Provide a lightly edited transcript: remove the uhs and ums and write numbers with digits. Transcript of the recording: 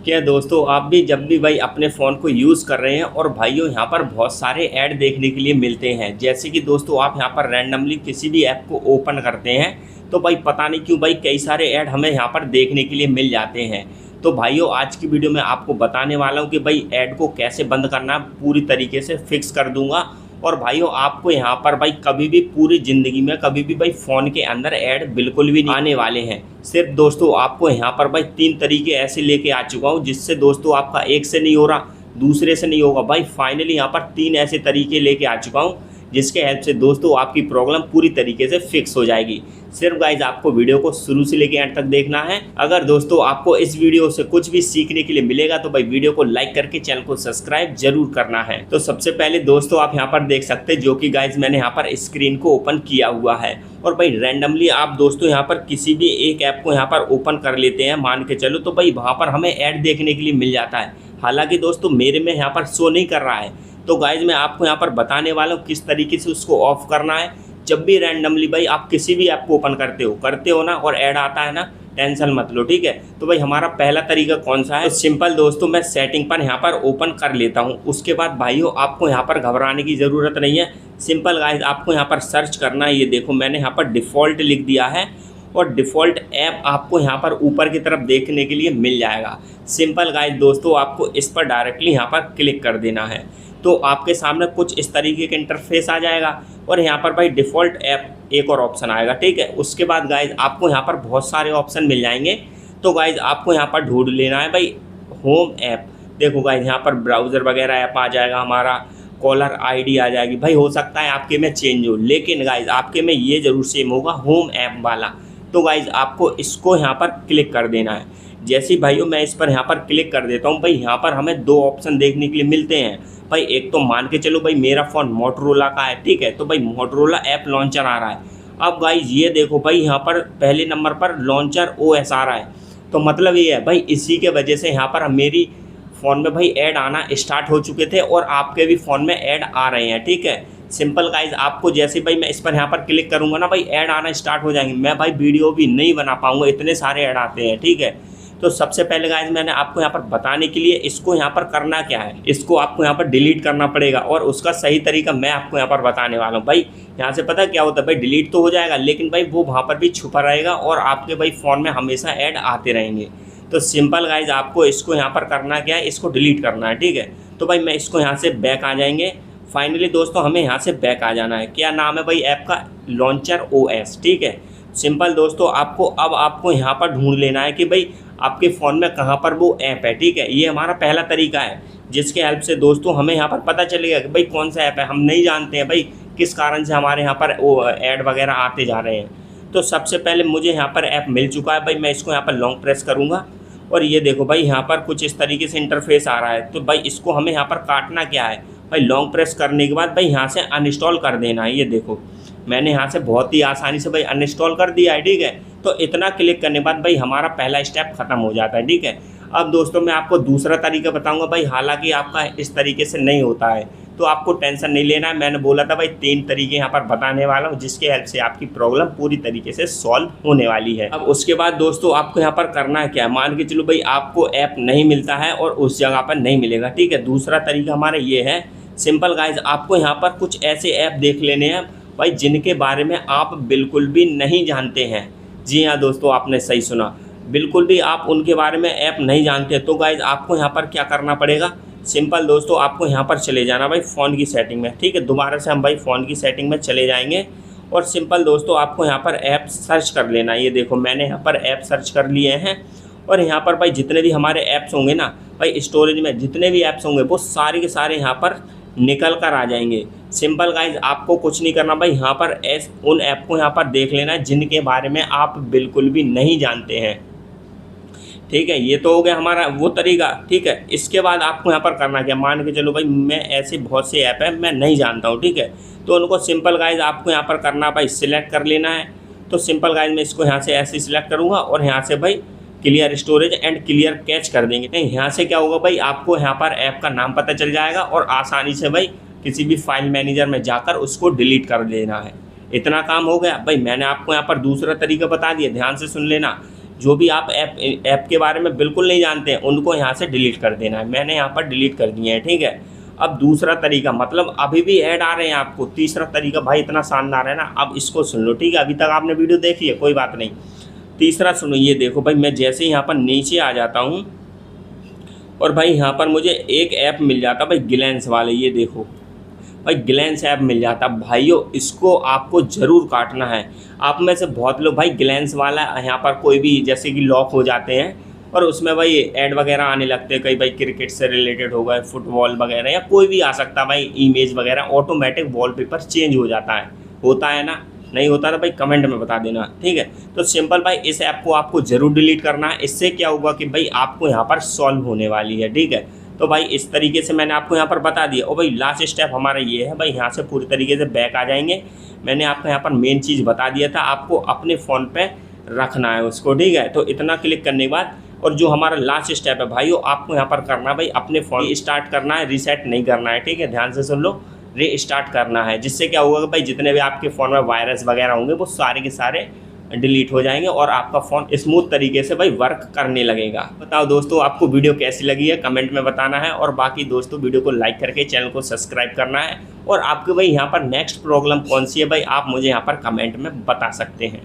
क्या दोस्तों आप भी जब भी भाई अपने फ़ोन को यूज़ कर रहे हैं और भाइयों यहाँ पर बहुत सारे ऐड देखने के लिए मिलते हैं। जैसे कि दोस्तों आप यहाँ पर रैंडमली किसी भी ऐप को ओपन करते हैं तो भाई पता नहीं क्यों भाई कई सारे ऐड हमें यहाँ पर देखने के लिए मिल जाते हैं। तो भाइयों आज की वीडियो में आपको बताने वाला हूँ कि भाई ऐड को कैसे बंद करना पूरी तरीके से फिक्स कर दूंगा। और भाइयों आपको यहाँ पर भाई कभी भी पूरी ज़िंदगी में कभी भी भाई फ़ोन के अंदर ऐड बिल्कुल भी नहीं आने वाले हैं। सिर्फ दोस्तों आपको यहाँ पर भाई 3 तरीके ऐसे लेके आ चुका हूँ जिससे दोस्तों आपका एक से नहीं हो रहा, दूसरे से नहीं होगा। भाई फाइनली यहाँ पर 3 ऐसे तरीके लेके आ चुका हूँ जिसके हेल्प से दोस्तों आपकी प्रॉब्लम पूरी तरीके से फिक्स हो जाएगी। सिर्फ गाइज आपको वीडियो को शुरू से लेके एंड तक देखना है। अगर दोस्तों आपको इस वीडियो से कुछ भी सीखने के लिए मिलेगा तो भाई वीडियो को लाइक करके चैनल को सब्सक्राइब जरूर करना है। तो सबसे पहले दोस्तों आप यहाँ पर देख सकते हैं जो कि गाइज मैंने यहाँ पर स्क्रीन को ओपन किया हुआ है। और भाई रैंडमली आप दोस्तों यहाँ पर किसी भी एक ऐप को यहाँ पर ओपन कर लेते हैं मान के चलो, तो भाई वहाँ पर हमें ऐड देखने के लिए मिल जाता है। हालांकि दोस्तों मेरे में यहाँ पर शो नहीं कर रहा है। तो गाइज मैं आपको यहाँ पर बताने वाला हूँ किस तरीके से उसको ऑफ करना है। जब भी रैंडमली भाई आप किसी भी ऐप को ओपन करते हो ना और ऐड आता है ना, टेंशन मत लो, ठीक है। तो भाई हमारा पहला तरीका कौन सा है? तो सिंपल दोस्तों मैं सेटिंग पर यहाँ पर ओपन कर लेता हूँ। उसके बाद भाइयों आपको यहाँ पर घबराने की ज़रूरत नहीं है। सिंपल गाइज आपको यहाँ पर सर्च करना है। ये देखो मैंने यहाँ पर डिफ़ॉल्ट लिख दिया है और डिफ़ॉल्ट ऐप आपको यहाँ पर ऊपर की तरफ देखने के लिए मिल जाएगा। सिंपल गाइज दोस्तों आपको इस पर डायरेक्टली यहाँ पर क्लिक कर देना है तो आपके सामने कुछ इस तरीके का इंटरफेस आ जाएगा और यहाँ पर भाई डिफ़ॉल्ट ऐप एक और ऑप्शन आएगा, ठीक है। उसके बाद गाइज आपको यहाँ पर बहुत सारे ऑप्शन मिल जाएंगे। तो गाइज आपको यहाँ पर ढूंढ लेना है भाई होम ऐप। देखो गाइज यहाँ पर ब्राउज़र वगैरह ऐप आ जाएगा, हमारा कॉलर आईडी आ जाएगी। भाई हो सकता है आपके में चेंज हो, लेकिन गाइज आपके में ये ज़रूर सेम होगा होम ऐप वाला। तो गाइज आपको इसको यहाँ पर क्लिक कर देना है। जैसे ही भाइयों मैं इस पर यहाँ पर क्लिक कर देता हूँ, भाई यहाँ पर हमें 2 ऑप्शन देखने के लिए मिलते हैं। भाई एक तो मान के चलो भाई मेरा फ़ोन मोटरोला का है, ठीक है, तो भाई मोटरोला ऐप लॉन्चर आ रहा है। अब गाइज ये देखो भाई यहाँ पर पहले नंबर पर लॉन्चर OS आ रहा है। तो मतलब ये है भाई इसी के वजह से यहाँ पर मेरी फ़ोन में भाई ऐड आना स्टार्ट हो चुके थे और आपके भी फ़ोन में ऐड आ रहे हैं, ठीक है। सिंपल गाइज आपको जैसे भाई मैं इस पर यहाँ पर क्लिक करूँगा ना, भाई ऐड आना स्टार्ट हो जाएंगे। मैं भाई वीडियो भी नहीं बना पाऊँगा, इतने सारे ऐड आते हैं, ठीक है। तो सबसे पहले गाइज मैंने आपको यहाँ पर बताने के लिए इसको यहाँ पर करना क्या है, इसको आपको यहाँ पर डिलीट करना पड़ेगा और उसका सही तरीका मैं आपको यहाँ पर बताने वाला हूँ। भाई यहाँ से पता क्या होता है, भाई डिलीट तो हो जाएगा लेकिन भाई वो वहाँ पर भी छुपा रहेगा और आपके भाई फ़ोन में हमेशा ऐड आते रहेंगे। तो सिंपल गाइज आपको इसको यहाँ पर करना क्या है, इसको डिलीट करना है, ठीक है। तो भाई मैं इसको यहाँ से बैक आ जाएंगे। फाइनली दोस्तों हमें यहाँ से बैक आ जाना है। क्या नाम है भाई ऐप का? लॉन्चर OS, ठीक है। सिंपल दोस्तों आपको यहाँ पर ढूंढ लेना है कि भाई आपके फ़ोन में कहाँ पर वो ऐप है, ठीक है। ये हमारा पहला तरीका है जिसके हेल्प से दोस्तों हमें यहाँ पर पता चलेगा कि भाई कौन सा ऐप है। हम नहीं जानते हैं भाई किस कारण से हमारे यहाँ पर वो ऐड वगैरह आते जा रहे हैं। तो सबसे पहले मुझे यहाँ पर ऐप मिल चुका है। भाई मैं इसको यहाँ पर लॉन्ग प्रेस करूँगा और ये देखो भाई यहाँ पर कुछ इस तरीके से इंटरफेस आ रहा है। तो भाई इसको हमें यहाँ पर काटना क्या है, भाई लॉन्ग प्रेस करने के बाद भाई यहाँ से अनइंस्टॉल कर देना है। ये देखो मैंने यहाँ से बहुत ही आसानी से भाई अनइंस्टॉल कर दिया है, ठीक है। तो इतना क्लिक करने के बाद भाई हमारा पहला स्टेप ख़त्म हो जाता है, ठीक है। अब दोस्तों मैं आपको दूसरा तरीका बताऊंगा। भाई हालांकि आपका इस तरीके से नहीं होता है तो आपको टेंशन नहीं लेना है। मैंने बोला था भाई 3 तरीके यहाँ पर बताने वाला हूँ जिसके हेल्प से आपकी प्रॉब्लम पूरी तरीके से सॉल्व होने वाली है। अब उसके बाद दोस्तों आपको यहाँ पर करना है क्या, मान के चलो भाई आपको ऐप नहीं मिलता है और उस जगह पर नहीं मिलेगा, ठीक है। दूसरा तरीका हमारा ये है। सिंपल गाइज आपको यहाँ पर कुछ ऐसे ऐप देख लेने हैं भाई जिनके बारे में आप बिल्कुल भी नहीं जानते हैं। जी हाँ दोस्तों आपने सही सुना, बिल्कुल भी आप उनके बारे में ऐप नहीं जानते। तो गाइज आपको यहाँ पर क्या करना पड़ेगा, सिंपल दोस्तों आपको यहाँ पर चले जाना भाई फ़ोन की सेटिंग में, ठीक है। दोबारा से हम भाई फ़ोन की सेटिंग में चले जाएंगे और सिंपल दोस्तों आपको यहाँ पर ऐप सर्च कर लेना। ये देखो मैंने यहाँ पर ऐप सर्च कर लिए हैं और यहाँ पर भाई जितने भी हमारे ऐप्स होंगे ना भाई स्टोरेज में जितने भी ऐप्स होंगे वो सारे के सारे यहाँ पर निकल कर आ जाएंगे। सिंपल गाइज आपको कुछ नहीं करना भाई यहाँ पर उन ऐप को यहाँ पर देख लेना जिनके बारे में आप बिल्कुल भी नहीं जानते हैं, ठीक है। ये तो हो गया हमारा वो तरीका, ठीक है। इसके बाद आपको यहाँ पर करना क्या, मान के चलो भाई मैं ऐसे बहुत से ऐप है मैं नहीं जानता हूँ, ठीक है। तो उनको सिंपल गाइज आपको यहाँ पर करना भाई सिलेक्ट कर लेना है। तो सिंपल गाइज मैं इसको यहाँ से ऐसे सिलेक्ट करूँगा और यहाँ से भाई clear storage and clear catch कर देंगे। नहीं यहाँ से क्या होगा भाई आपको यहाँ पर ऐप का नाम पता चल जाएगा और आसानी से भाई किसी भी फाइल मैनेजर में जाकर उसको डिलीट कर देना है। इतना काम हो गया। भाई मैंने आपको यहाँ पर दूसरा तरीका बता दिया, ध्यान से सुन लेना। जो भी आप ऐप के बारे में बिल्कुल नहीं जानते हैं उनको यहाँ से डिलीट कर देना है। मैंने यहाँ पर डिलीट कर दिए हैं, ठीक है। अब दूसरा तरीका, मतलब अभी भी ऐड आ रहे हैं आपको। तीसरा तरीका भाई इतना शानदार है ना, अब इसको सुन लो, ठीक है। अभी तक आपने वीडियो देखी है, कोई बात नहीं। तीसरा सुनो, ये देखो भाई, मैं जैसे ही यहाँ पर नीचे आ जाता हूँ और भाई यहाँ पर मुझे एक ऐप मिल जाता भाई ग्लैंस वाले, ये देखो भाई ग्लैंस ऐप मिल जाता। भाइयों इसको आपको ज़रूर काटना है। आप में से बहुत लोग भाई ग्लैंस वाला यहाँ पर कोई भी जैसे कि लॉक हो जाते हैं और उसमें भाई ऐड वगैरह आने लगते हैं, कई भाई क्रिकेट से रिलेटेड हो गए, फुटबॉल वगैरह या कोई भी आ सकता है भाई, इमेज वगैरह ऑटोमेटिक वॉलपेपर चेंज हो जाता है। होता है ना, नहीं होता तो भाई कमेंट में बता देना, ठीक है। तो सिंपल भाई इस ऐप को आपको ज़रूर डिलीट करना है। इससे क्या होगा कि भाई आपको यहाँ पर सॉल्व होने वाली है, ठीक है। तो भाई इस तरीके से मैंने आपको यहाँ पर बता दिया। और भाई लास्ट स्टेप हमारा ये है भाई, यहाँ से पूरी तरीके से बैक आ जाएंगे। मैंने आपको यहाँ पर मेन चीज़ बता दिया था, आपको अपने फ़ोन पे रखना है उसको, ठीक है। तो इतना क्लिक करने के बाद और जो हमारा लास्ट स्टेप है भाई, वो आपको यहाँ पर करना है भाई, अपने फ़ोन स्टार्ट करना है, रीसेट नहीं करना है, ठीक है। ध्यान से सुन लो, रीस्टार्ट करना है। जिससे क्या होगा कि भाई जितने भी आपके फ़ोन में वायरस वगैरह होंगे वो सारे के सारे डिलीट हो जाएंगे और आपका फ़ोन स्मूथ तरीके से भाई वर्क करने लगेगा। बताओ दोस्तों आपको वीडियो कैसी लगी है, कमेंट में बताना है। और बाकी दोस्तों वीडियो को लाइक करके चैनल को सब्सक्राइब करना है। और आपके भाई यहाँ पर नेक्स्ट प्रॉब्लम कौन सी है भाई, आप मुझे यहाँ पर कमेंट में बता सकते हैं।